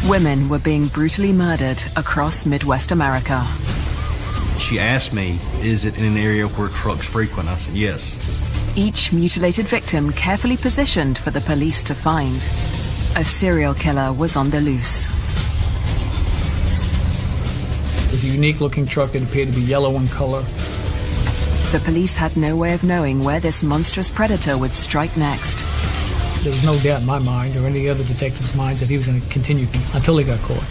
Women were being brutally murdered across Midwest America. She asked me, is it in an area where trucks frequent? I said, yes. Each mutilated victim carefully positioned for the police to find. A serial killer was on the loose. It was a unique-looking truck that appeared to be yellow in color. The police had no way of knowing where this monstrous predator would strike next. There was no doubt in my mind or any other detective's minds that he was going to continue until he got caught.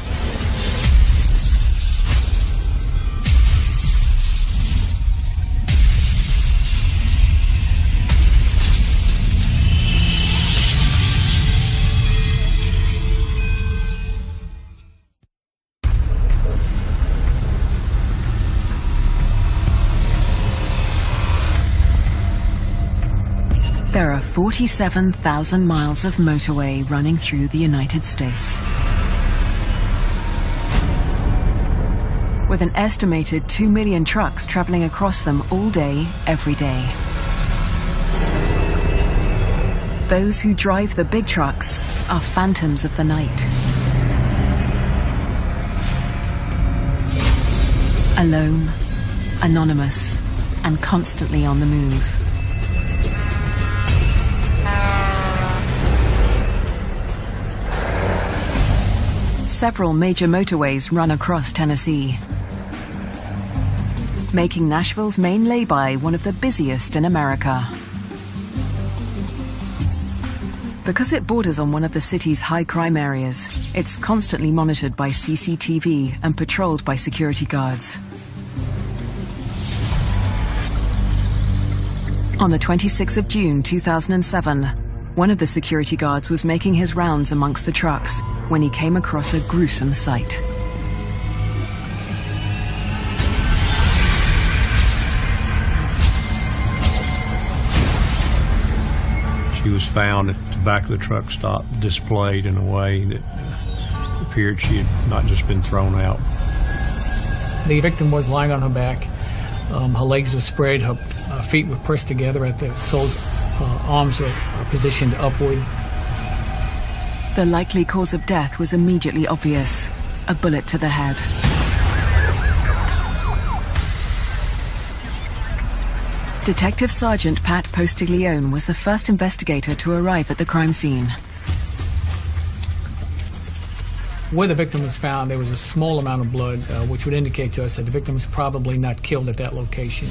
There are 47,000 miles of motorway running through the United States. With an estimated 2 million trucks traveling across them all day, every day. Those who drive the big trucks are phantoms of the night. Alone, anonymous, and constantly on the move. Several major motorways run across Tennessee, making Nashville's main lay-by one of the busiest in America. Because it borders on one of the city's high crime areas, it's constantly monitored by CCTV and patrolled by security guards. On the 26th of June 2007, one of the security guards was making his rounds amongst the trucks when he came across a gruesome sight. She was found at the back of the truck stop, displayed in a way that appeared she had not just been thrown out. The victim was lying on her back. Her legs were spread, her feet were pressed together at the soles. Arms were positioned upward. The likely cause of death was immediately obvious: a bullet to the head. Detective Sergeant Pat Postiglione was the first investigator to arrive at the crime scene. Where the victim was found, there was a small amount of blood, which would indicate to us that the victim was probably not killed at that location.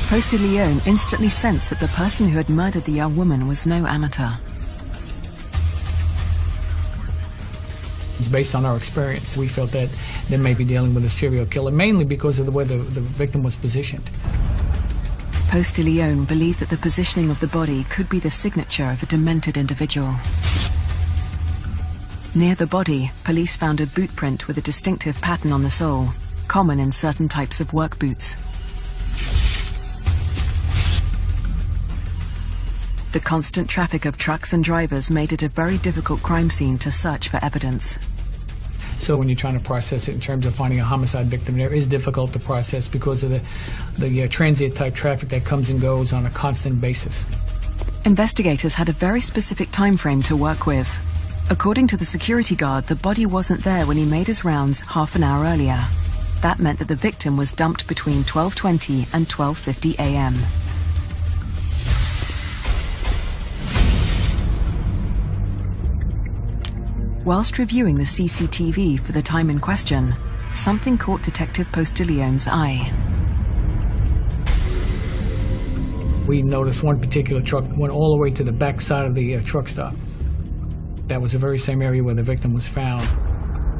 Postiglione instantly sensed that the person who had murdered the young woman was no amateur. It's based on our experience. We felt that they may be dealing with a serial killer, mainly because of the way the victim was positioned. Postiglione believed that the positioning of the body could be the signature of a demented individual. Near the body, police found a boot print with a distinctive pattern on the sole, common in certain types of work boots. The constant traffic of trucks and drivers made it a very difficult crime scene to search for evidence. So when you're trying to process it in terms of finding a homicide victim, there is difficult to process because of the transient type traffic that comes and goes on a constant basis. Investigators had a very specific time frame to work with. According to the security guard, the body wasn't there when he made his rounds half an hour earlier. That meant that the victim was dumped between 12:20 and 12:50 a.m. Whilst reviewing the CCTV for the time in question, something caught Detective Postiglione's eye. We noticed one particular truck went all the way to the back side of the truck stop. That was the very same area where the victim was found.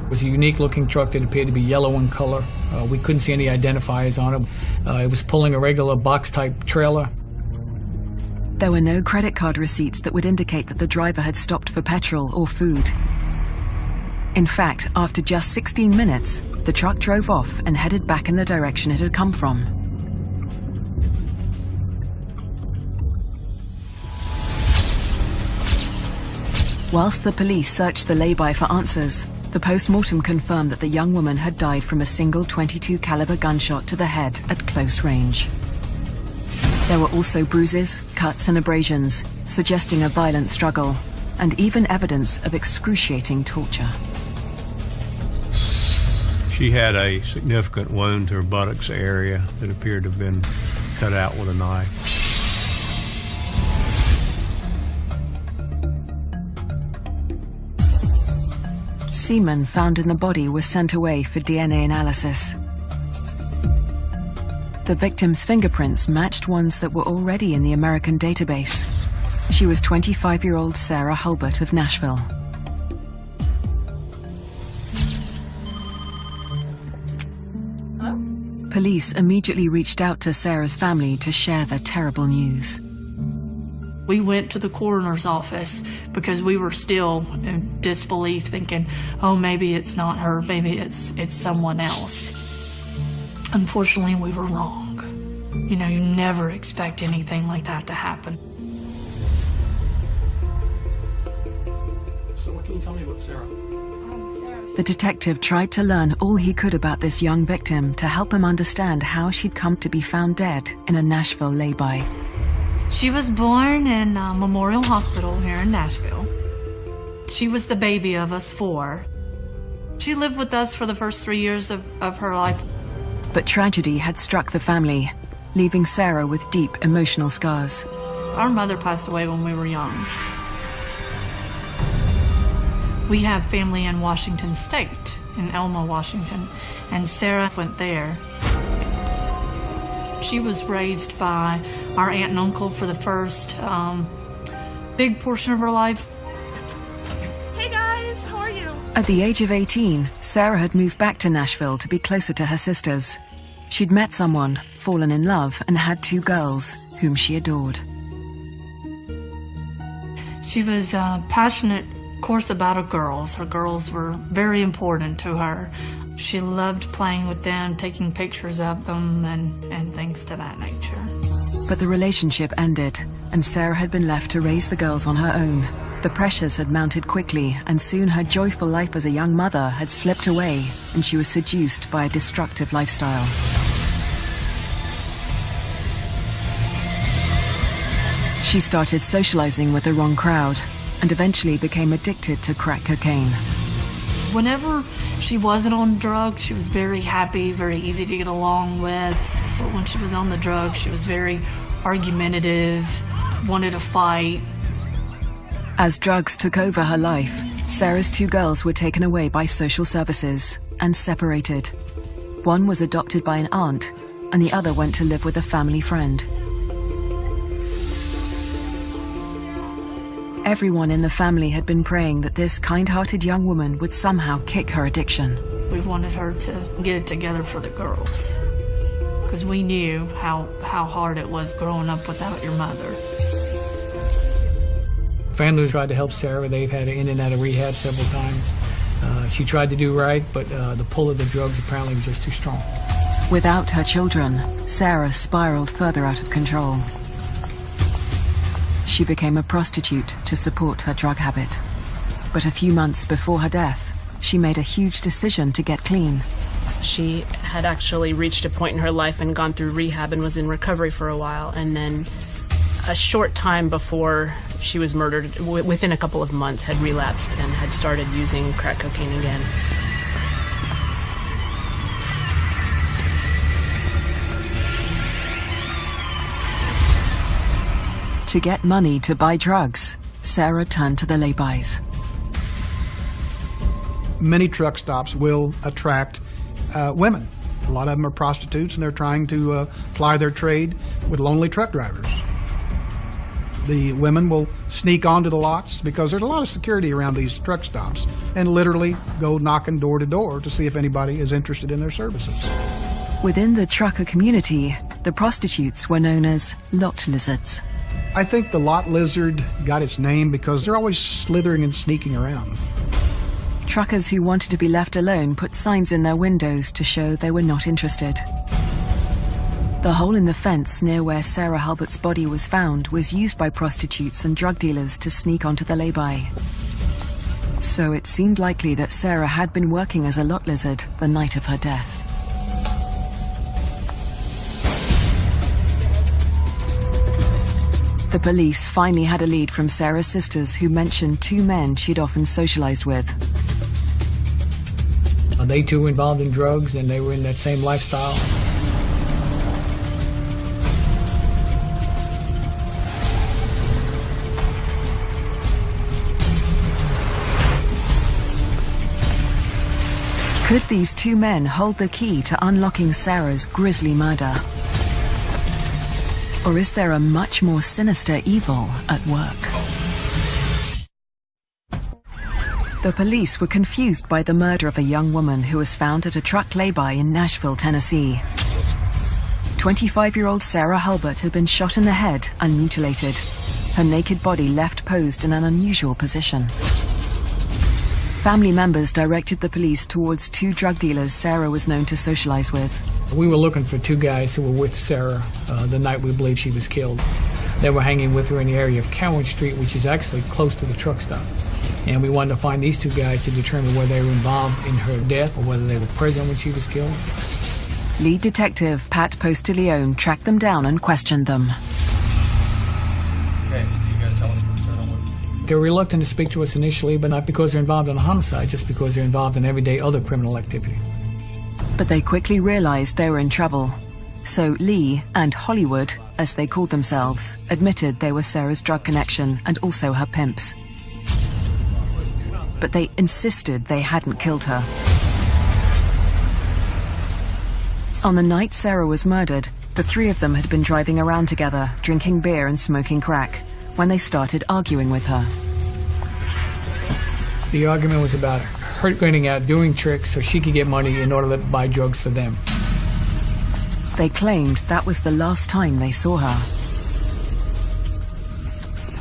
It was a unique-looking truck that appeared to be yellow in color. We couldn't see any identifiers on it. It was pulling a regular box-type trailer. There were no credit card receipts that would indicate that the driver had stopped for petrol or food. In fact, after just 16 minutes, the truck drove off and headed back in the direction it had come from. Whilst the police searched the lay-by for answers, the post-mortem confirmed that the young woman had died from a single .22 caliber gunshot to the head at close range. There were also bruises, cuts and abrasions, suggesting a violent struggle, and even evidence of excruciating torture. She had a significant wound to her buttocks area that appeared to have been cut out with a knife. Semen found in the body was sent away for DNA analysis. The victim's fingerprints matched ones that were already in the American database. She was 25-year-old Sara Hulbert of Nashville. Police immediately reached out to Sara's family to share the terrible news. We went to the coroner's office because we were still in disbelief, thinking, oh, maybe it's not her, maybe it's someone else. Unfortunately, we were wrong. You know, you never expect anything like that to happen. So what can you tell me about Sara? The detective tried to learn all he could about this young victim to help him understand how she'd come to be found dead in a Nashville lay-by. She was born in Memorial Hospital here in Nashville. She was the baby of us 4. She lived with us for the first 3 years of her life. But tragedy had struck the family, leaving Sara with deep emotional scars. Our mother passed away when we were young. We have family in Washington State, in Elma, Washington, and Sara went there. She was raised by our aunt and uncle for the first big portion of her life. Hey guys, how are you? At the age of 18, Sara had moved back to Nashville to be closer to her sisters. She'd met someone, fallen in love, and had 2 girls, whom she adored. She was passionate, of course, about her girls. Her girls were very important to her. She loved playing with them, taking pictures of them, and things to that nature. But the relationship ended, and Sara had been left to raise the girls on her own. The pressures had mounted quickly, and soon her joyful life as a young mother had slipped away, and she was seduced by a destructive lifestyle. She started socializing with the wrong crowd, and eventually became addicted to crack cocaine. Whenever she wasn't on drugs, she was very happy, very easy to get along with. But when she was on the drugs, she was very argumentative, wanted to fight. As drugs took over her life, Sara's 2 girls were taken away by social services and separated. One was adopted by an aunt, and the other went to live with a family friend. Everyone in the family had been praying that this kind-hearted young woman would somehow kick her addiction. We wanted her to get it together for the girls, because we knew how hard it was growing up without your mother. Family tried to help Sara. They've had her in and out of rehab several times. She tried to do right, but the pull of the drugs apparently was just too strong. Without her children, Sara spiraled further out of control. She became a prostitute to support her drug habit. But a few months before her death, she made a huge decision to get clean. She had actually reached a point in her life and gone through rehab and was in recovery for a while, and then a short time before she was murdered, within a couple of months, had relapsed and had started using crack cocaine again. To get money to buy drugs, Sara turned to the laybys. Many truck stops will attract women. A lot of them are prostitutes, and they're trying to ply their trade with lonely truck drivers. The women will sneak onto the lots because there's a lot of security around these truck stops, and literally go knocking door to door to see if anybody is interested in their services. Within the trucker community, the prostitutes were known as lot lizards. I think the lot lizard got its name because they're always slithering and sneaking around. Truckers who wanted to be left alone put signs in their windows to show they were not interested. The hole in the fence near where Sara Hulbert's body was found was used by prostitutes and drug dealers to sneak onto the lay-by. So it seemed likely that Sara had been working as a lot lizard the night of her death. The police finally had a lead from Sara's sisters, who mentioned 2 men she'd often socialized with. They too were involved in drugs, and they were in that same lifestyle. Could these two men hold the key to unlocking Sara's grisly murder? Or is there a much more sinister evil at work? The police were confused by the murder of a young woman who was found at a truck lay-by in Nashville, Tennessee. 25-year-old Sara Hulbert had been shot in the head and mutilated, her naked body left posed in an unusual position. Family members directed the police towards two drug dealers Sara was known to socialize with. We were looking for two guys who were with Sara the night we believe she was killed. They were hanging with her in the area of Cowan Street, which is actually close to the truck stop. And we wanted to find these two guys to determine whether they were involved in her death or whether they were present when she was killed. Lead detective Pat Postilione tracked them down and questioned them. Okay, you guys tell us what's going on. They were reluctant to speak to us initially, but not because they're involved in a homicide, just because they're involved in everyday other criminal activity. But they quickly realized they were in trouble. So Lee and Hollywood, as they called themselves, admitted they were Sara's drug connection and also her pimps. But they insisted they hadn't killed her. On the night Sara was murdered, the three of them had been driving around together, drinking beer and smoking crack, when they started arguing with her. The argument was about her going out doing tricks so she could get money in order to buy drugs for them. They claimed that was the last time they saw her.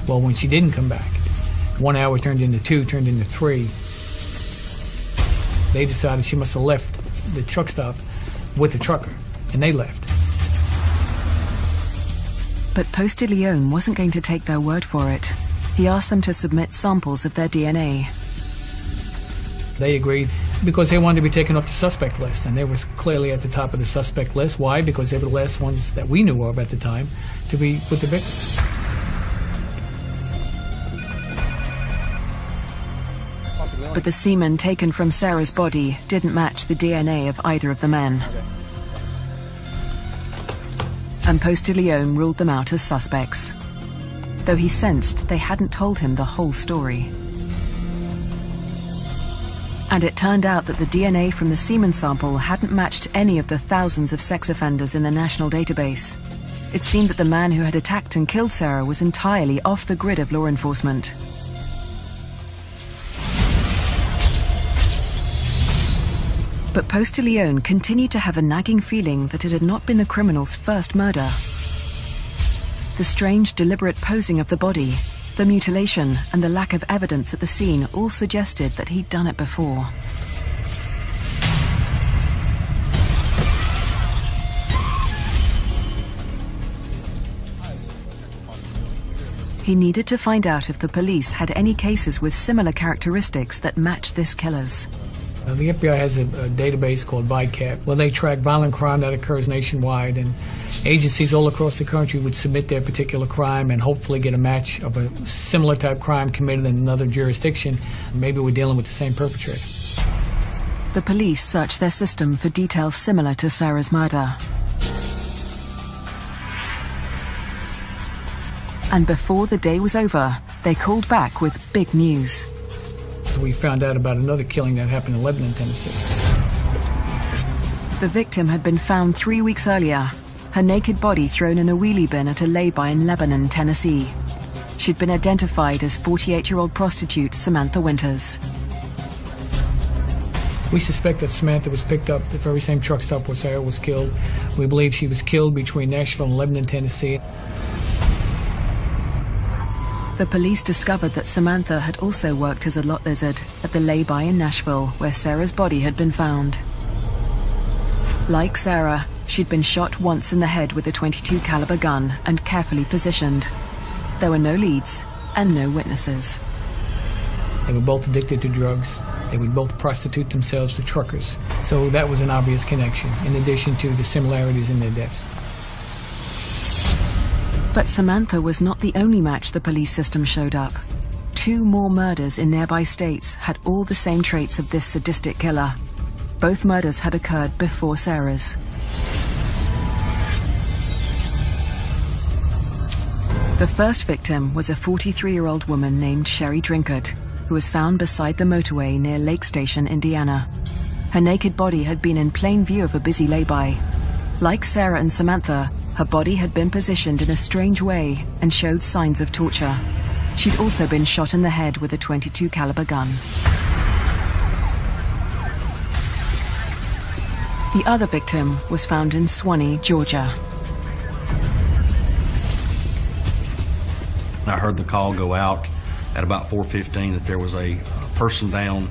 Well, when she didn't come back, 1 hour turned into 2, turned into 3. They decided she must have left the truck stop with the trucker, and they left. But Postilione wasn't going to take their word for it. He asked them to submit samples of their DNA. They agreed because they wanted to be taken off the suspect list, and they were clearly at the top of the suspect list. Why? Because they were the last ones that we knew of at the time to be with the victims. But the semen taken from Sara's body didn't match the DNA of either of the men. And Postilione ruled them out as suspects, though he sensed they hadn't told him the whole story. And it turned out that the DNA from the semen sample hadn't matched any of the thousands of sex offenders in the national database. It seemed that the man who had attacked and killed Sara was entirely off the grid of law enforcement. But Postilione continued to have a nagging feeling that it had not been the criminal's first murder. The strange, deliberate posing of the body, the mutilation, and the lack of evidence at the scene all suggested that he'd done it before. He needed to find out if the police had any cases with similar characteristics that matched this killer's. The FBI has a database called VICAP, where they track violent crime that occurs nationwide, and agencies all across the country would submit their particular crime and hopefully get a match of a similar type crime committed in another jurisdiction. Maybe we're dealing with the same perpetrator. The police searched their system for details similar to Sara's murder. And before the day was over, they called back with big news. We found out about another killing that happened in Lebanon, Tennessee. The victim had been found 3 weeks earlier, her naked body thrown in a wheelie bin at a lay-by in Lebanon, Tennessee. She'd been identified as 48-year-old prostitute Samantha Winters. We suspect that Samantha was picked up at the very same truck stop where Sara was killed. We believe she was killed between Nashville and Lebanon, Tennessee. The police discovered that Samantha had also worked as a lot lizard at the lay-by in Nashville, where Sara's body had been found. Like Sara, she'd been shot once in the head with a .22 caliber gun and carefully positioned. There were no leads and no witnesses. They were both addicted to drugs. They would both prostitute themselves to truckers. So that was an obvious connection, in addition to the similarities in their deaths. But Samantha was not the only match the police system showed up. 2 more murders in nearby states had all the same traits of this sadistic killer. Both murders had occurred before Sara's. The first victim was a 43-year-old woman named Sherry Drinkard, who was found beside the motorway near Lake Station, Indiana. Her naked body had been in plain view of a busy lay-by. Like Sara and Samantha, her body had been positioned in a strange way and showed signs of torture. She'd also been shot in the head with a .22 caliber gun. The other victim was found in Swanee, Georgia. I heard the call go out at about 4:15 that there was a person down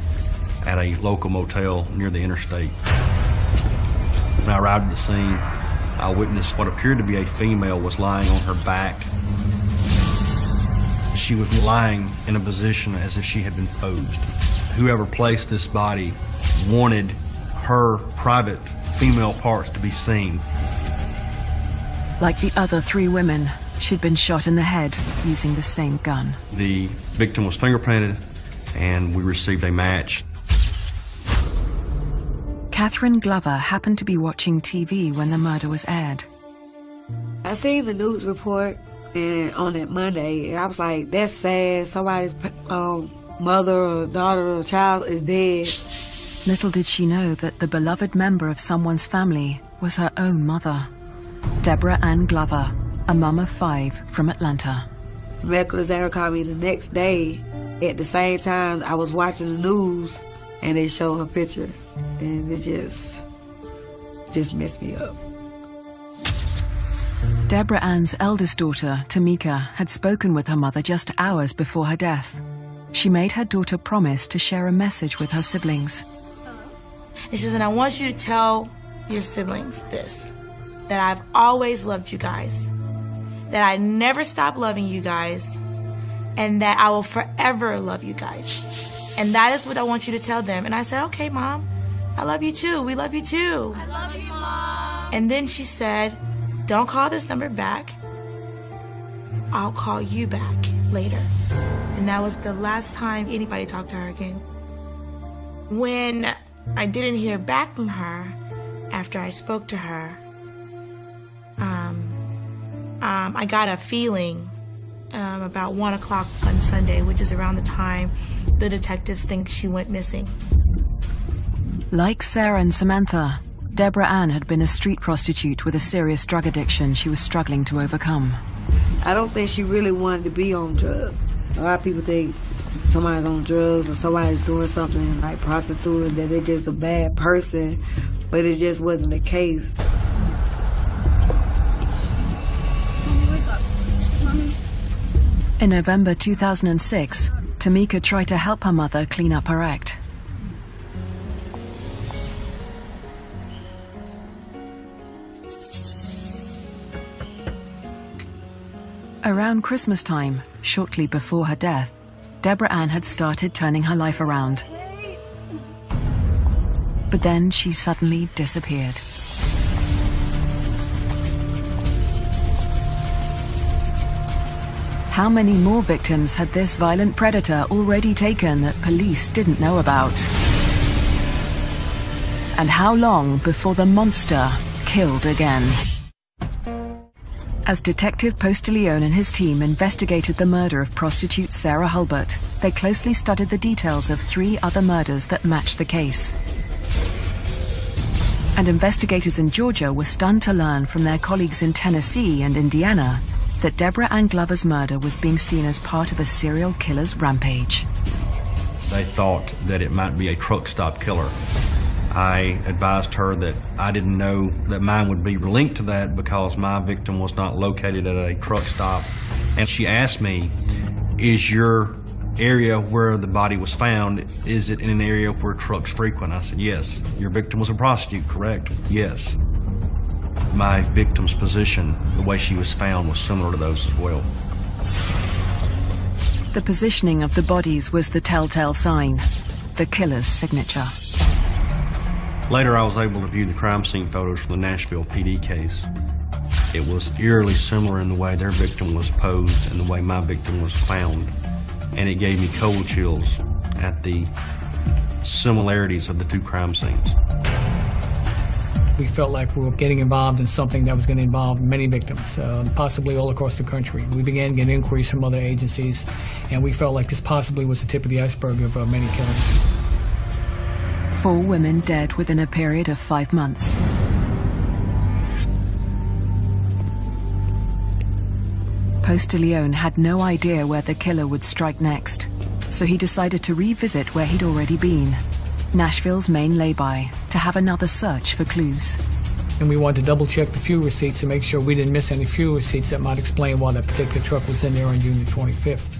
at a local motel near the interstate. When I arrived at the scene, I witnessed what appeared to be a female was lying on her back. She was lying in a position as if she had been posed. Whoever placed this body wanted her private female parts to be seen. Like the other 3 women, she'd been shot in the head using the same gun. The victim was fingerprinted, and we received a match. Catherine Glover happened to be watching TV when the murder was aired. I seen the news report and on that Monday, and I was like, that's sad. Somebody's mother or daughter or child is dead. Little did she know that the beloved member of someone's family was her own mother, Deborah Ann Glover, a mum of 5 from Atlanta. Medical examiner called me the next day. At the same time, I was watching the news, and they showed her picture, and it just messed me up. Deborah Ann's eldest daughter, Tamika, had spoken with her mother just hours before her death. She made her daughter promise to share a message with her siblings. And she said, I want you to tell your siblings this, that I've always loved you guys, that I never stop loving you guys, and that I will forever love you guys. And that is what I want you to tell them. And I said, okay, Mom, I love you too. We love you too. I love you, Mom. And then she said, don't call this number back. I'll call you back later. And that was the last time anybody talked to her again. When I didn't hear back from her after I spoke to her, I got a feeling about 1 o'clock on Sunday, which is around the time the detectives think she went missing. Like Sara and Samantha, Deborah Ann had been a street prostitute with a serious drug addiction she was struggling to overcome. I don't think she really wanted to be on drugs. A lot of people think somebody's on drugs or somebody's doing something like prostituting, that they're just a bad person, but it just wasn't the case. In November 2006, Tamika tried to help her mother clean up her act. Around Christmas time, shortly before her death, Deborah Ann had started turning her life around. But then she suddenly disappeared. How many more victims had this violent predator already taken that police didn't know about? And how long before the monster killed again? As Detective Posteleone and his team investigated the murder of prostitute Sara Hulbert, they closely studied the details of 3 other murders that matched the case. And investigators in Georgia were stunned to learn from their colleagues in Tennessee and Indiana that Deborah Ann Glover's murder was being seen as part of a serial killer's rampage. They thought that it might be a truck stop killer. I advised her that I didn't know that mine would be linked to that because my victim was not located at a truck stop. And she asked me, is your area where the body was found, is it in an area where trucks frequent? I said, yes. Your victim was a prostitute, correct? Yes. My victim's position, the way she was found, was similar to those as well. The positioning of the bodies was the telltale sign, the killer's signature. Later, I was able to view the crime scene photos from the Nashville PD case. It was eerily similar in the way their victim was posed and the way my victim was found. And it gave me cold chills at the similarities of the two crime scenes. We felt like we were getting involved in something that was going to involve many victims, possibly all across the country. We began getting inquiries from other agencies, and we felt like this possibly was the tip of the iceberg of many killings. 4 women dead within a period of 5 months. Post de Leon had no idea where the killer would strike next, so he decided to revisit where he'd already been, Nashville's main lay-by, to have another search for clues. And we wanted to double-check the fuel receipts to make sure we didn't miss any fuel receipts that might explain why that particular truck was in there on June 25th.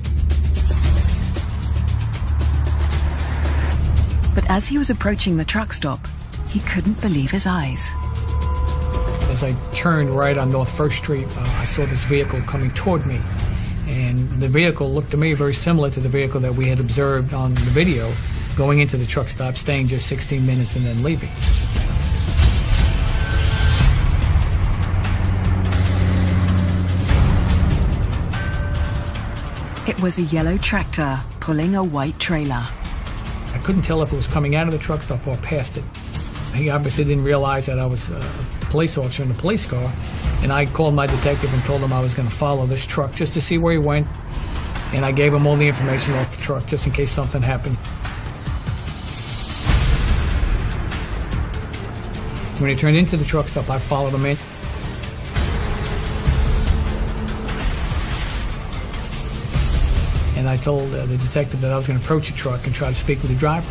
But as he was approaching the truck stop, he couldn't believe his eyes. As I turned right on North 1st Street, I saw this vehicle coming toward me. And the vehicle looked to me very similar to the vehicle that we had observed on the video, going into the truck stop, staying just 16 minutes and then leaving. It was a yellow tractor pulling a white trailer. I couldn't tell if it was coming out of the truck stop or past it. He obviously didn't realize that I was a police officer in the police car, and I called my detective and told him I was going to follow this truck just to see where he went, and I gave him all the information off the truck just in case something happened. When he turned into the truck stop, I followed him in. And I told the detective that I was going to approach the truck and try to speak with the driver.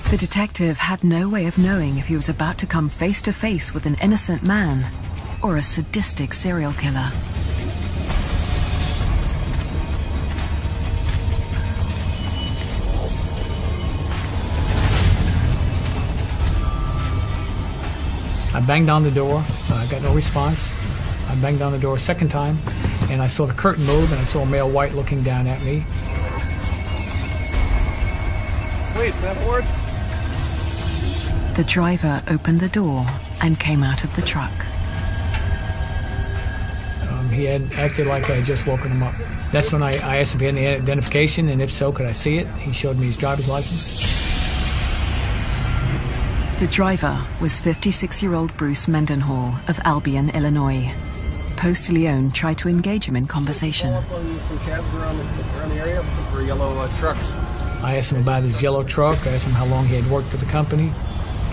The detective had no way of knowing if he was about to come face to face with an innocent man or a sadistic serial killer. I banged on the door. I got no response. I banged on the door a second time, and I saw the curtain move, and I saw a male white looking down at me. Please, can I have a word? The driver opened the door and came out of the truck. He had acted like I had just woken him up. That's when I asked if he had any identification, and if so, could I see it? He showed me his driver's license. The driver was 56-year-old Bruce Mendenhall of Albion, Illinois. Post de Leon tried to engage him in conversation. Pull up on some cabs around the area looking for yellow trucks. I asked him about his yellow truck. I asked him how long he had worked for the company.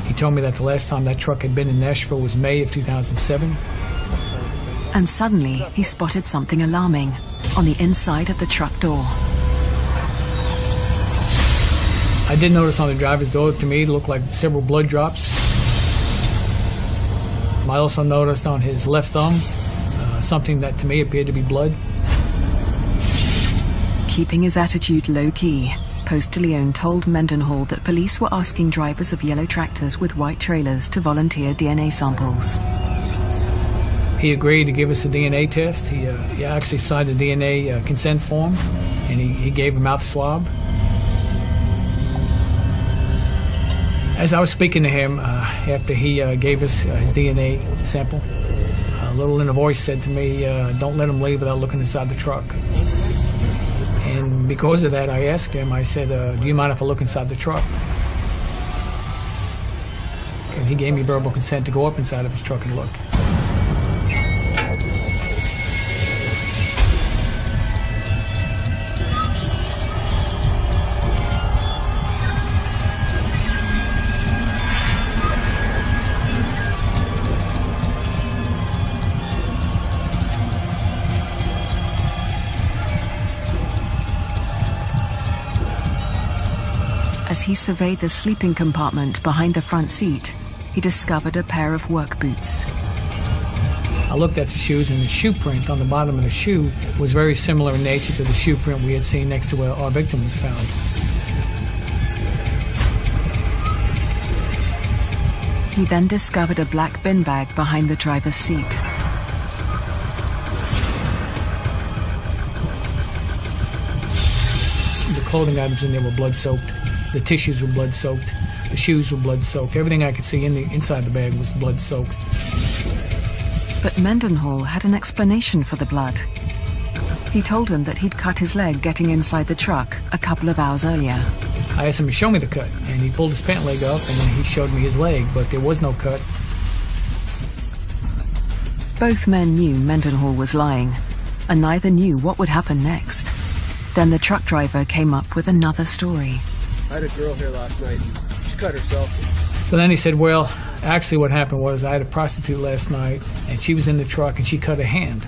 He told me that the last time that truck had been in Nashville was May of 2007. And suddenly, he spotted something alarming on the inside of the truck door. I did notice on the driver's door, to me, it looked like several blood drops. I also noticed on his left thumb something that to me appeared to be blood. Keeping his attitude low-key, Post de Leon told Mendenhall that police were asking drivers of yellow tractors with white trailers to volunteer DNA samples. He agreed to give us a DNA test. He actually signed a DNA consent form, and he gave a mouth swab. As I was speaking to him, after he gave us his DNA sample, a little inner voice said to me, don't let him leave without looking inside the truck. And because of that, I asked him, I said, do you mind if I look inside the truck? And he gave me verbal consent to go up inside of his truck and look. As he surveyed the sleeping compartment behind the front seat, he discovered a pair of work boots. I looked at the shoes, and the shoe print on the bottom of the shoe was very similar in nature to the shoe print we had seen next to where our victim was found. He then discovered a black bin bag behind the driver's seat. The clothing items in there were blood-soaked. The tissues were blood-soaked. The shoes were blood-soaked. Everything I could see inside the bag was blood-soaked. But Mendenhall had an explanation for the blood. He told him that he'd cut his leg getting inside the truck a couple of hours earlier. I asked him to show me the cut, and he pulled his pant leg up, and then he showed me his leg, but there was no cut. Both men knew Mendenhall was lying, and neither knew what would happen next. Then the truck driver came up with another story. I had a girl here last night. She cut herself. So then he said, well, actually what happened was I had a prostitute last night, and she was in the truck, and she cut her hand.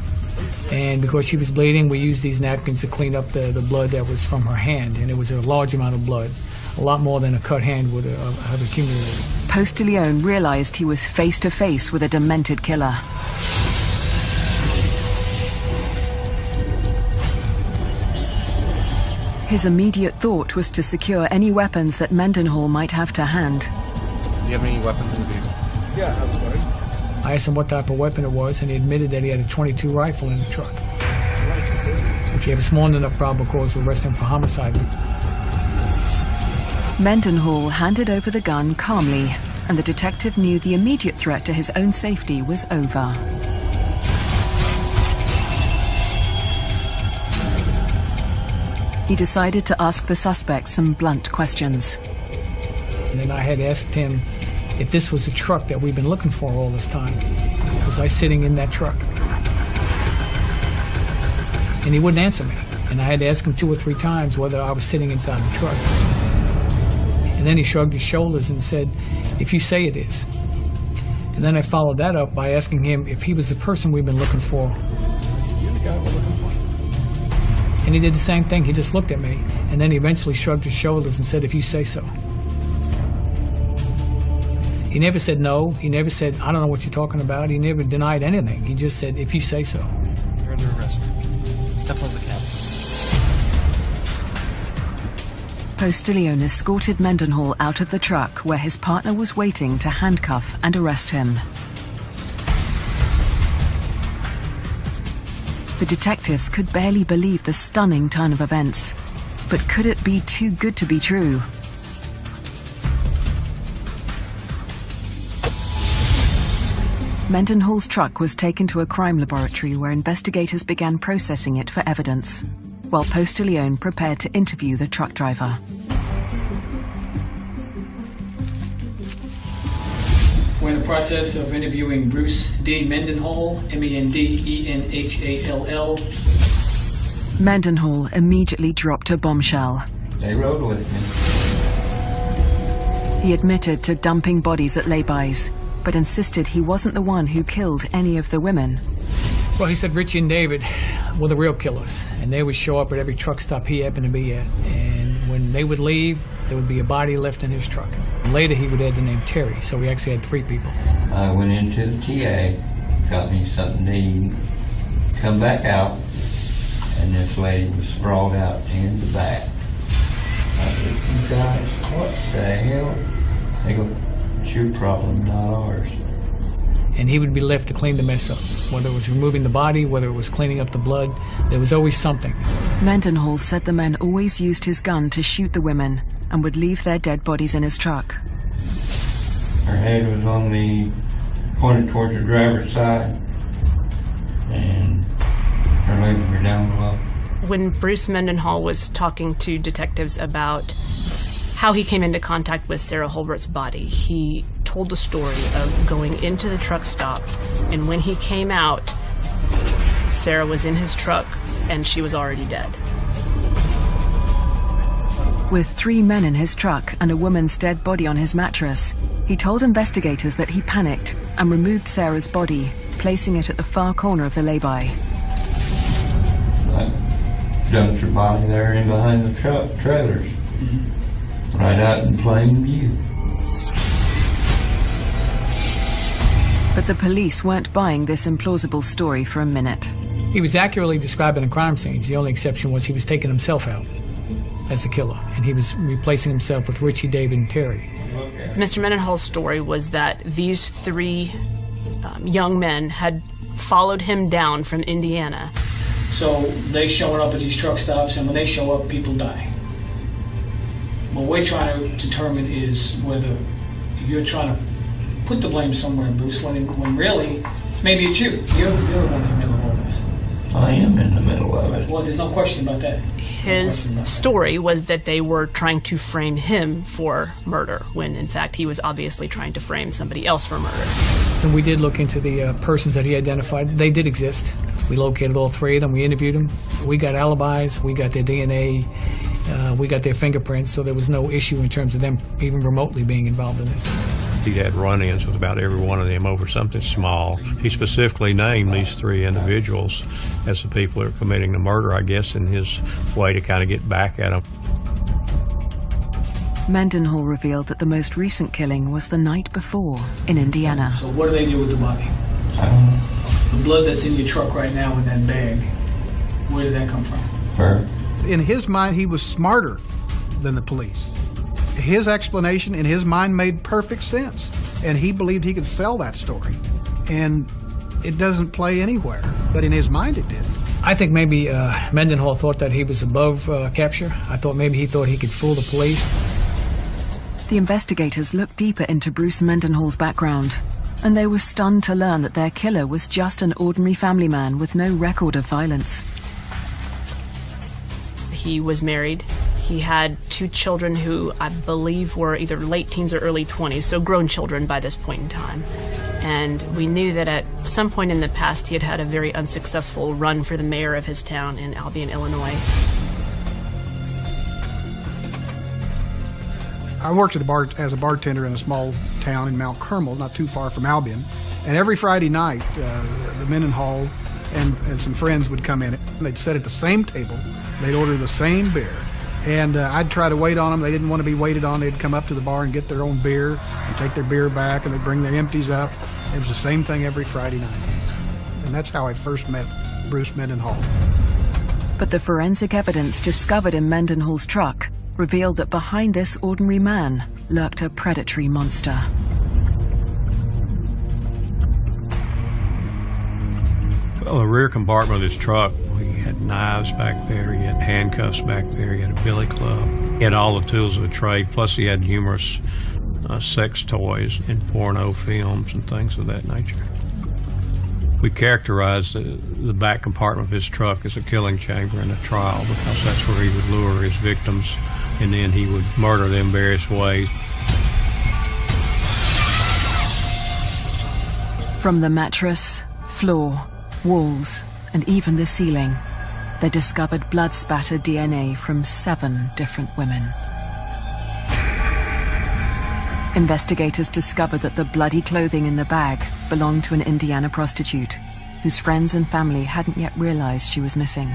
And because she was bleeding, we used these napkins to clean up the blood that was from her hand, and it was a large amount of blood, a lot more than a cut hand would have accumulated. Post de Leon realized he was face to face with a demented killer. His immediate thought was to secure any weapons that Mendenhall might have to hand. Do you have any weapons in the vehicle? Yeah, I have a gun. I asked him what type of weapon it was, and he admitted that he had a .22 rifle in the truck, which gave us more than enough probable cause to arrest him for homicide. Mendenhall handed over the gun calmly, and the detective knew the immediate threat to his own safety was over. He decided to ask the suspect some blunt questions. And then I had asked him if this was the truck that we've been looking for all this time. Was I sitting in that truck? And he wouldn't answer me. And I had to ask him 2 or 3 times whether I was sitting inside the truck. And then he shrugged his shoulders and said, if you say it is. And then I followed that up by asking him if he was the person we've been looking for. You're the guy we're looking for. And he did the same thing. He just looked at me. And then he eventually shrugged his shoulders and said, if you say so. He never said no. He never said, I don't know what you're talking about. He never denied anything. He just said, if you say so. You're under arrest. Step over the cab. Post de Leon escorted Mendenhall out of the truck where his partner was waiting to handcuff and arrest him. The detectives could barely believe the stunning turn of events. But could it be too good to be true? Mendenhall's truck was taken to a crime laboratory where investigators began processing it for evidence, while Post de Leon prepared to interview the truck driver. We're in the process of interviewing Bruce D. Mendenhall, Mendenhall. Mendenhall immediately dropped a bombshell. They rode with me. He admitted to dumping bodies at laybys, but insisted he wasn't the one who killed any of the women. Well, he said Richie and David were the real killers, and they would show up at every truck stop he happened to be at. And when they would leave, there would be a body left in his truck. And later, he would add the name Terry, so we actually had 3 people. I went into the TA, got me something to eat, come back out, and this lady was sprawled out in the back. I said, you guys, what the hell? They go, it's your problem, not ours. And he would be left to clean the mess up. Whether it was removing the body, whether it was cleaning up the blood, there was always something. Mendenhall said the men always used his gun to shoot the women and would leave their dead bodies in his truck. Her head was on the, pointed towards the driver's side, and her legs were down below. When Bruce Mendenhall was talking to detectives about how he came into contact with Sara Hulbert's body, he told the story of going into the truck stop, and when he came out, Sara was in his truck and she was already dead. With 3 men in his truck and a woman's dead body on his mattress, he told investigators that he panicked and removed Sara's body, placing it at the far corner of the lay-by. I dumped her body there in behind the truck trailers. Right out in plain view. But the police weren't buying this implausible story for a minute. He was accurately describing the crime scenes. The only exception was he was taking himself out as the killer, and he was replacing himself with Richie, David, and Terry. Mr. Mendenhall's story was that these 3 young men had followed him down from Indiana. So they showing up at these truck stops, and when they show up, people die. What we're trying to determine is whether you're trying to put the blame somewhere, Bruce, when really, maybe it's you. You're the one in the middle of all this. I am in the middle of it. Well, there's no question about that. His story was that they were trying to frame him for murder, when in fact he was obviously trying to frame somebody else for murder. And we did look into the persons that he identified. They did exist. We located all three of them. We interviewed them. We got alibis. We got their DNA. We got their fingerprints, so there was no issue in terms of them even remotely being involved in this. He had run-ins with about every one of them over something small. He specifically named these three individuals as the people that are committing the murder, I guess, in his way to kind of get back at them. Mendenhall revealed that the most recent killing was the night before in Indiana. So what do they do with the body? I don't know. The blood that's in your truck right now in that bag, where did that come from? Her. In his mind, he was smarter than the police. His explanation in his mind made perfect sense, and he believed he could sell that story. And it doesn't play anywhere, but in his mind it did. I think maybe Mendenhall thought that he was above capture. I thought maybe he thought he could fool the police. The investigators looked deeper into Bruce Mendenhall's background, and they were stunned to learn that their killer was just an ordinary family man with no record of violence. He was married. He had 2 children who I believe were either late teens or early 20s, so grown children by this point in time. And we knew that at some point in the past he had had a very unsuccessful run for the mayor of his town in Albion, Illinois. I worked at as a bartender in a small town in Mount Carmel, not too far from Albion. And every Friday night, the Mendenhall and some friends would come in, and they'd sit at the same table. They'd order the same beer. And I'd try to wait on them. They didn't want to be waited on. They'd come up to the bar and get their own beer and take their beer back, and they'd bring their empties up. It was the same thing every Friday night. And that's how I first met Bruce Mendenhall. But the forensic evidence discovered in Mendenhall's truck revealed that behind this ordinary man lurked a predatory monster. Well, the rear compartment of his truck, he had knives back there, he had handcuffs back there, he had a billy club. He had all the tools of the trade, plus he had numerous sex toys and porno films and things of that nature. We characterized the back compartment of his truck as a killing chamber in a trial because that's where he would lure his victims and then he would murder them various ways. From the mattress, floor, walls, and even the ceiling, they discovered blood-spattered DNA from 7 different women. Investigators discovered that the bloody clothing in the bag belonged to an Indiana prostitute, whose friends and family hadn't yet realized she was missing.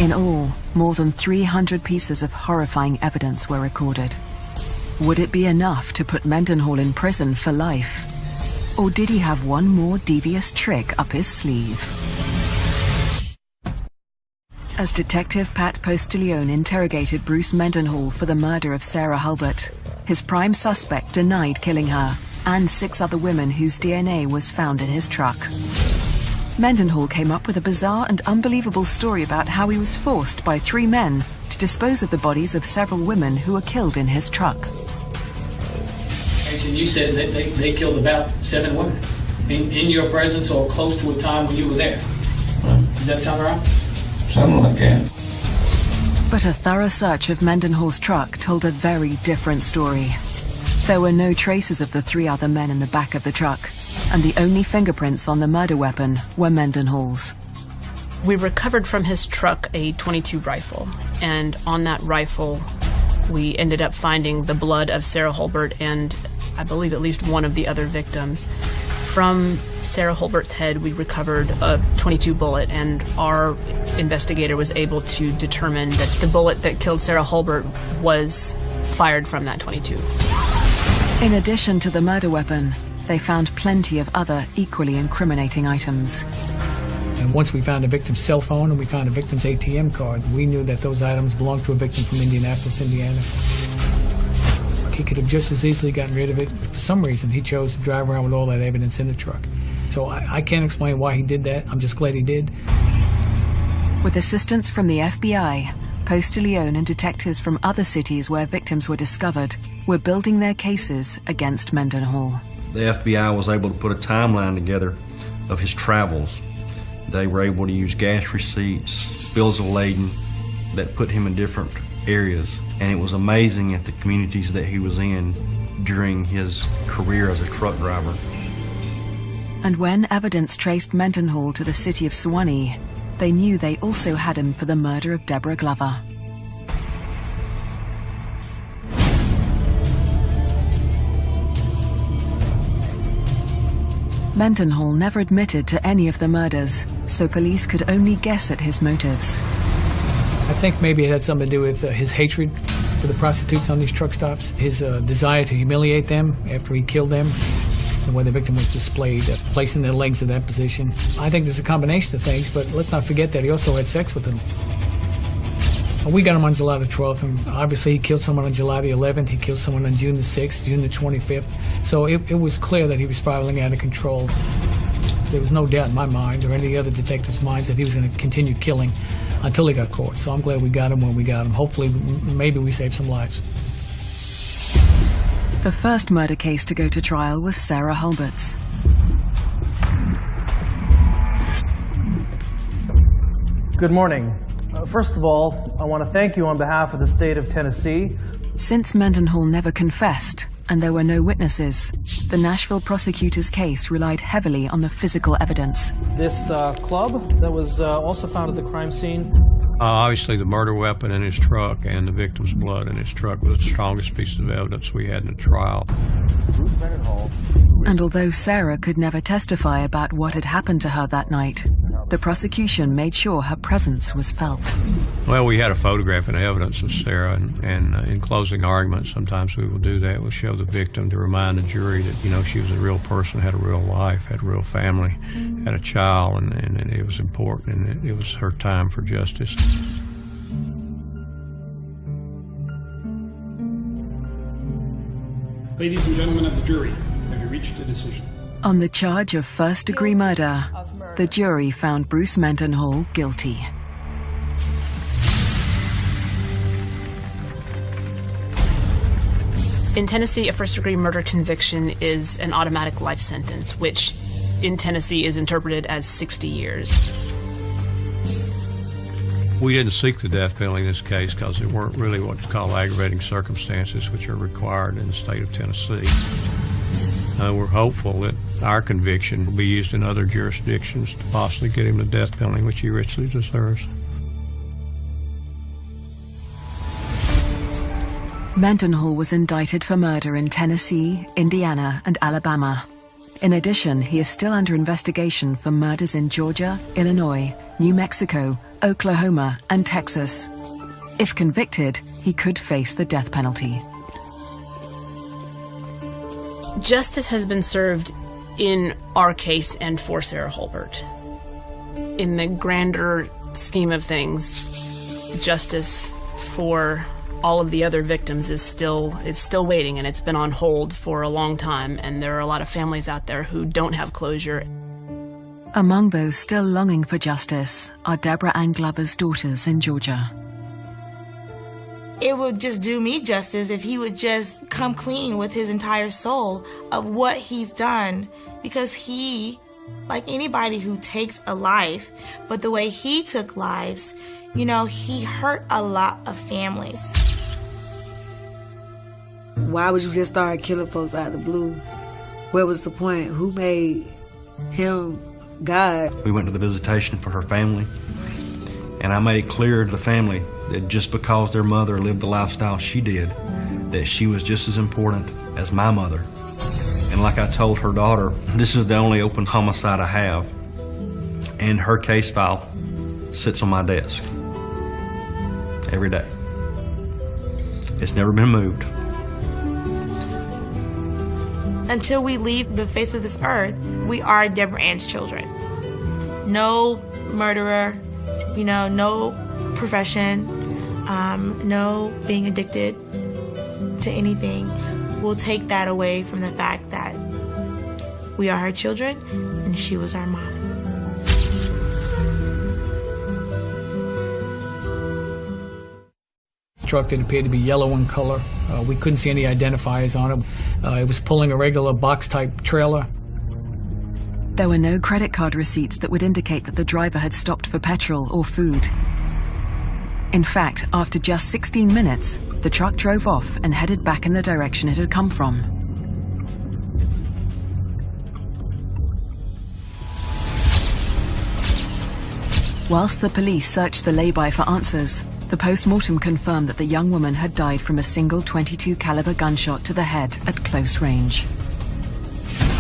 In all, more than 300 pieces of horrifying evidence were recorded. Would it be enough to put Mendenhall in prison for life? Or did he have one more devious trick up his sleeve? As Detective Pat Postilione interrogated Bruce Mendenhall for the murder of Sara Hulbert, his prime suspect denied killing her and 6 other women whose DNA was found in his truck. Mendenhall came up with a bizarre and unbelievable story about how he was forced by 3 men to dispose of the bodies of several women who were killed in his truck. And you said that they killed about 7 women in your presence or close to a time when you were there. Does that sound right? Something like that. But a thorough search of Mendenhall's truck told a very different story. There were no traces of the 3 other men in the back of the truck, and the only fingerprints on the murder weapon were Mendenhall's. We recovered from his truck a .22 rifle, and on that rifle we ended up finding the blood of Sara Hulbert and I believe at least one of the other victims. From Sara Hulbert's head, we recovered a .22 bullet, and our investigator was able to determine that the bullet that killed Sara Hulbert was fired from that .22. In addition to the murder weapon, they found plenty of other equally incriminating items. And once we found the victim's cell phone and we found the victim's ATM card, we knew that those items belonged to a victim from Indianapolis, Indiana. He could have just as easily gotten rid of it, but for some reason he chose to drive around with all that evidence in the truck. So I can't explain why he did that. I'm just glad he did. With assistance from the FBI, Postilione and detectives from other cities where victims were discovered were building their cases against Mendenhall. The FBI was able to put a timeline together of his travels. They were able to use gas receipts, bills of lading that put him in different areas. And it was amazing at the communities that he was in during his career as a truck driver. And when evidence traced Mendenhall to the city of Suwanee, they knew they also had him for the murder of Deborah Glover. Mendenhall never admitted to any of the murders, so police could only guess at his motives. I think maybe it had something to do with his hatred for the prostitutes on these truck stops, his desire to humiliate them after he killed them, the way the victim was displayed, placing their legs in that position. I think there's a combination of things, but let's not forget that he also had sex with them. We got him on July the 12th, and obviously he killed someone on July the 11th, he killed someone on June the 6th, June the 25th. So it was clear that he was spiraling out of control. There was no doubt in my mind, or any other detectives' minds, that he was going to continue killing until he got caught. So I'm glad we got him when we got him. Hopefully, maybe we saved some lives. The first murder case to go to trial was Sara Hulbert's. Good morning. First of all, I want to thank you on behalf of the state of Tennessee. Since Mendenhall never confessed, and there were no witnesses, the Nashville prosecutor's case relied heavily on the physical evidence. This club that was also found at the crime scene. Obviously, the murder weapon in his truck and the victim's blood in his truck were the strongest pieces of evidence we had in the trial. And although Sara could never testify about what had happened to her that night, the prosecution made sure her presence was felt. Well, we had a photograph and evidence of Sara, and in closing arguments, sometimes we will do that. We'll show the victim to remind the jury that, you know, she was a real person, had a real life, had a real family, had a child, and it was important, and it was her time for justice. Ladies and gentlemen of the jury, have you reached a decision? On the charge of first-degree murder, the jury found Bruce Mendenhall guilty. In Tennessee, a first-degree murder conviction is an automatic life sentence, which in Tennessee is interpreted as 60 years. We didn't seek the death penalty in this case because there weren't really what's called aggravating circumstances, which are required in the state of Tennessee. We're hopeful that our conviction will be used in other jurisdictions to possibly get him the death penalty, which he richly deserves. Mendenhall was indicted for murder in Tennessee, Indiana, and Alabama. In addition, he is still under investigation for murders in Georgia, Illinois, New Mexico, Oklahoma, and Texas. If convicted, he could face the death penalty. Justice has been served in our case and for Sara Hulbert. In the grander scheme of things, justice for all of the other victims is still waiting, and it's been on hold for a long time, and there are a lot of families out there who don't have closure. Among those still longing for justice are Deborah Ann Glover's daughters in Georgia. It would just do me justice if he would just come clean with his entire soul of what he's done, because he, like anybody who takes a life, but the way he took lives, you know, he hurt a lot of families. Why would you just start killing folks out of the blue? Where was the point? Who made him God? We went to the visitation for her family, and I made it clear to the family that just because their mother lived the lifestyle she did, that she was just as important as my mother. And like I told her daughter, this is the only open homicide I have, and her case file sits on my desk every day. It's never been moved. Until we leave the face of this earth, we are Deborah Ann's children. No murderer, you know, no profession, no being addicted to anything will take that away from the fact that we are her children and she was our mom. Truck that appeared to be yellow in color. We couldn't see any identifiers on it. It was pulling a regular box-type trailer. There were no credit card receipts that would indicate that the driver had stopped for petrol or food. In fact, after just 16 minutes, the truck drove off and headed back in the direction it had come from. Whilst the police searched the lay-by for answers, the post-mortem confirmed that the young woman had died from a single .22 caliber gunshot to the head at close range.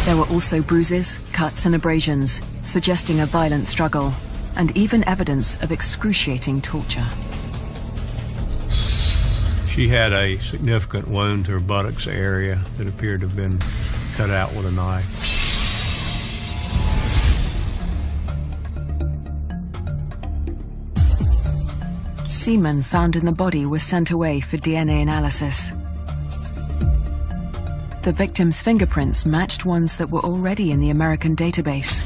There were also bruises, cuts and abrasions, suggesting a violent struggle, and even evidence of excruciating torture. She had a significant wound to her buttocks area that appeared to have been cut out with a knife. Semen found in the body was sent away for DNA analysis. The victim's fingerprints matched ones that were already in the American database.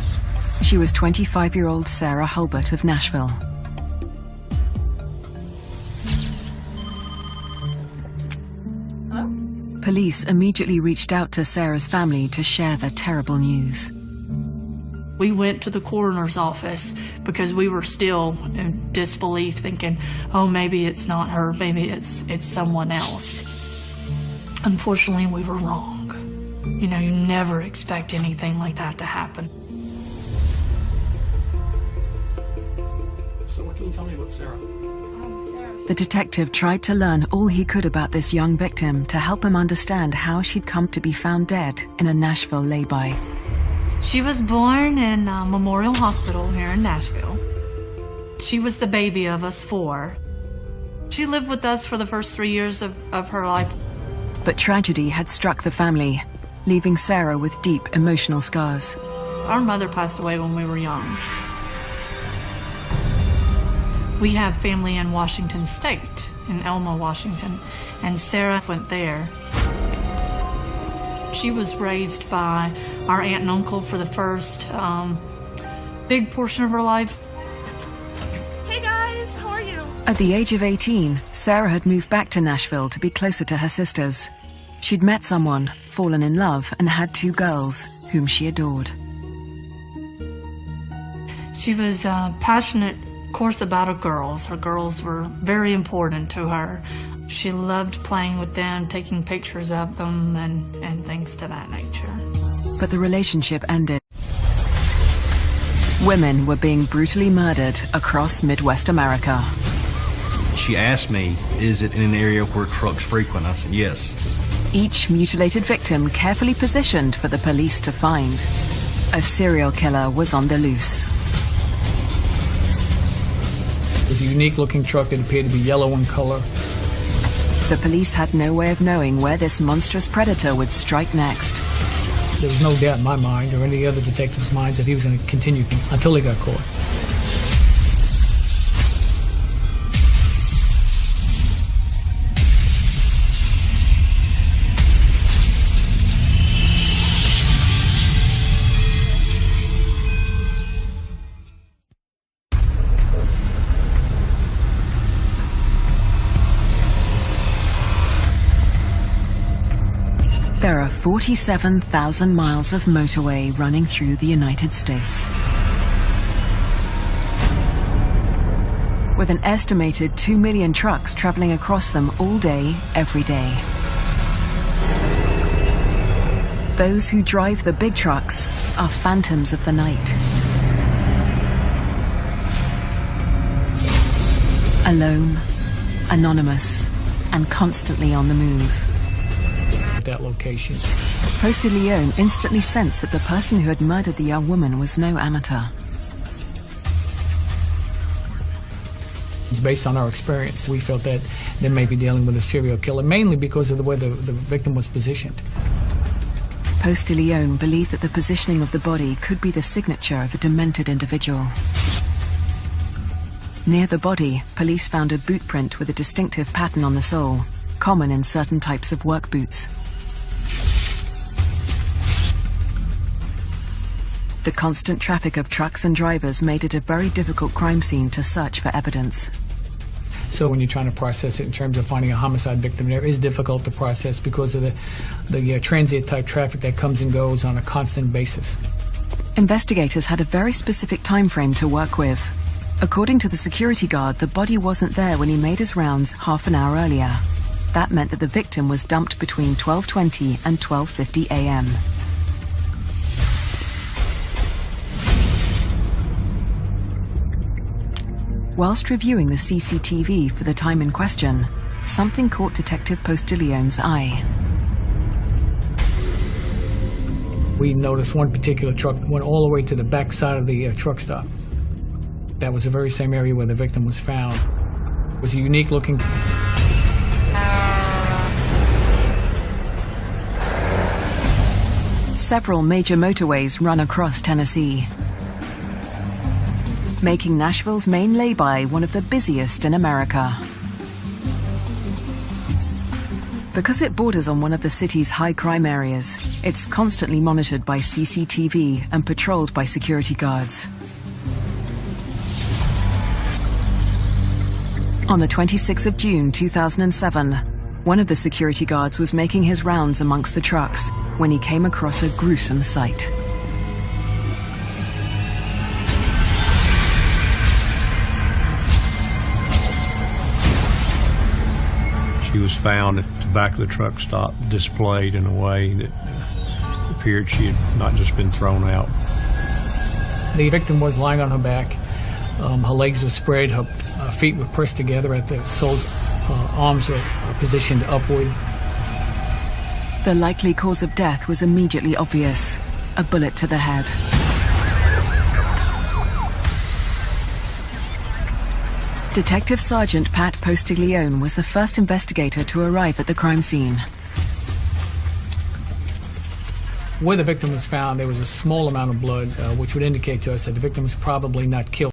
She was 25-year-old Sara Hulbert of Nashville. Police immediately reached out to Sara's family to share the terrible news. We went to the coroner's office because we were still in disbelief, thinking, oh, maybe it's not her, maybe it's someone else. Unfortunately, we were wrong. You know, you never expect anything like that to happen. So what can you tell me about Sara? The detective tried to learn all he could about this young victim to help him understand how she'd come to be found dead in a Nashville lay-by. She was born in Memorial Hospital here in Nashville. She was the baby of us 4. She lived with us for the first 3 years of her life. But tragedy had struck the family, leaving Sara with deep emotional scars. Our mother passed away when we were young. We have family in Washington State, in Elma, Washington, and Sara went there. She was raised by our aunt and uncle for the first big portion of her life. Hey guys, how are you? At the age of 18, Sara had moved back to Nashville to be closer to her sisters. She'd met someone, fallen in love, and had 2 girls, whom she adored. She was passionate, of course, about her girls. Her girls were very important to her. She loved playing with them, taking pictures of them, and things to that nature. But the relationship ended. Women were being brutally murdered across Midwest America. She asked me, is it in an area where trucks frequent? I said, yes. Each mutilated victim carefully positioned for the police to find. A serial killer was on the loose. It was a unique-looking truck that appeared to be yellow in color. The police had no way of knowing where this monstrous predator would strike next. There was no doubt in my mind, or any other detective's minds, that he was going to continue until he got caught. There are 47,000 miles of motorway running through the United States. With an estimated 2 million trucks traveling across them all day, every day. Those who drive the big trucks are phantoms of the night. Alone, anonymous, and constantly on the move. That location. Poste de Leon instantly sensed that the person who had murdered the young woman was no amateur. It's based on our experience. We felt that they may be dealing with a serial killer, mainly because of the way the victim was positioned. Poste de Leon believed that the positioning of the body could be the signature of a demented individual. Near the body, police found a boot print with a distinctive pattern on the sole, common in certain types of work boots. The constant traffic of trucks and drivers made it a very difficult crime scene to search for evidence. So when you're trying to process it in terms of finding a homicide victim, there is difficult to process because of the transient type traffic that comes and goes on a constant basis. Investigators had a very specific time frame to work with. According to the security guard, the body wasn't there when he made his rounds half an hour earlier. That meant that the victim was dumped between 12:20 and 12:50 a.m. Whilst reviewing the CCTV for the time in question, something caught Detective Postillion's eye. We noticed one particular truck went all the way to the back side of the truck stop. That was the very same area where the victim was found. It was a unique looking. Several major motorways run across Tennessee, making Nashville's main lay-by one of the busiest in America. Because it borders on one of the city's high crime areas, it's constantly monitored by CCTV and patrolled by security guards. On the 26th of June 2007, one of the security guards was making his rounds amongst the trucks when he came across a gruesome sight. She was found at the back of the truck stop, displayed in a way that appeared she had not just been thrown out. The victim was lying on her back. Her legs were spread, her feet were pressed together at the soles, arms were positioned upward. The likely cause of death was immediately obvious: a bullet to the head. Detective Sergeant Pat Postiglione was the first investigator to arrive at the crime scene. Where the victim was found, there was a small amount of blood, which would indicate to us that the victim was probably not killed.